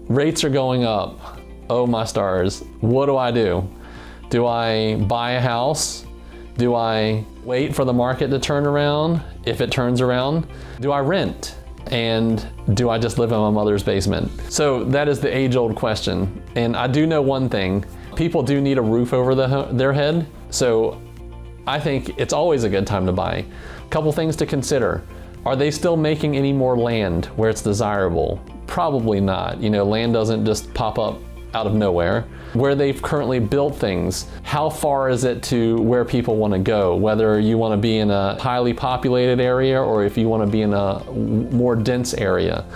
Rates are going up. Oh my stars. What do? Do I buy a house? Do I wait for the market to turn around? If it turns around, do I rent? And do I just live in my mother's basement? So that is the age-old question. And I do know one thing, people do need a roof over their head. So I think it's always a good time to buy. A couple things to consider. Are they still making any more land where it's desirable? Probably not. You know, land doesn't just pop up out of nowhere. Where they've currently built things, how far is it to where people want to go? Whether you want to be in a highly populated area or if you want to be in a more dense area.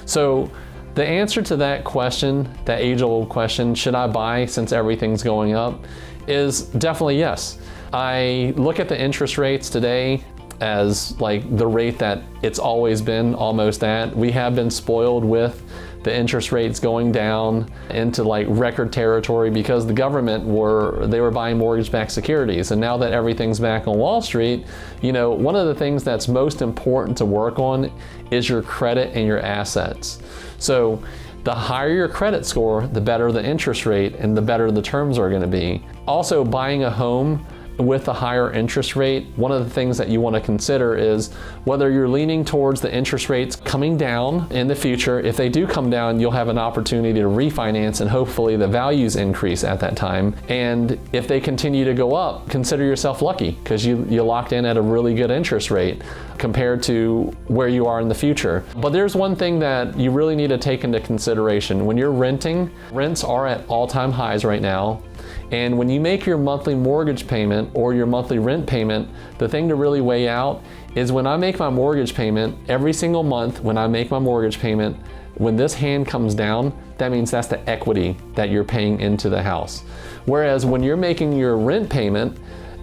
So the answer to that question, that age-old question, should I buy since everything's going up, is definitely yes. I look at the interest rates today as like the rate that it's always been almost at. We have been spoiled with the interest rates going down into like record territory because the government were buying mortgage-backed securities. And now that everything's back on Wall Street, you know, one of the things that's most important to work on is your credit and your assets. So the higher your credit score, the better the interest rate and the better the terms are going to be. Also, buying a home with a higher interest rate, one of the things that you want to consider is whether you're leaning towards the interest rates coming down in the future. If they do come down, you'll have an opportunity to refinance and hopefully the values increase at that time. And if they continue to go up, consider yourself lucky because you locked in at a really good interest rate compared to where you are in the future. But there's one thing that you really need to take into consideration. When you're renting, rents are at all-time highs right now. And when you make your monthly mortgage payment or your monthly rent payment, the thing to really weigh out is when I make my mortgage payment, every single month when I make my mortgage payment, when this hand comes down, that means that's the equity that you're paying into the house. Whereas when you're making your rent payment,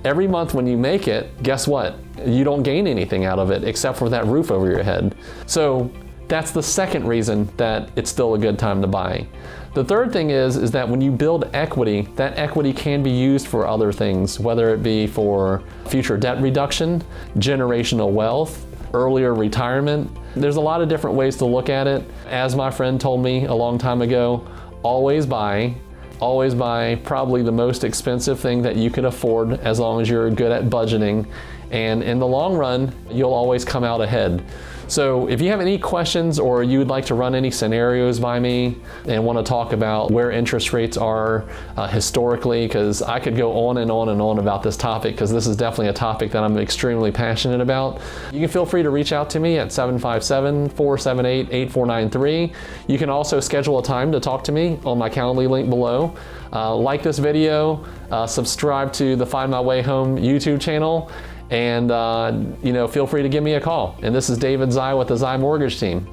every month when you make it, guess what? You don't gain anything out of it except for that roof over your head. So that's the second reason that it's still a good time to buy. The third thing is that when you build equity, that equity can be used for other things, whether it be for future debt reduction, generational wealth, earlier retirement. There's a lot of different ways to look at it. As my friend told me a long time ago, always buy probably the most expensive thing that you can afford as long as you're good at budgeting. And in the long run, you'll always come out ahead. So if you have any questions or you would like to run any scenarios by me and want to talk about where interest rates are historically, because I could go on and on and on about this topic because this is definitely a topic that I'm extremely passionate about, you can feel free to reach out to me at 757-478-8493. You can also schedule a time to talk to me on my Calendly link below. Like this video, subscribe to the Find My Way Home YouTube channel, and feel free to give me a call. And this is David Zai with the Zai Mortgage Team.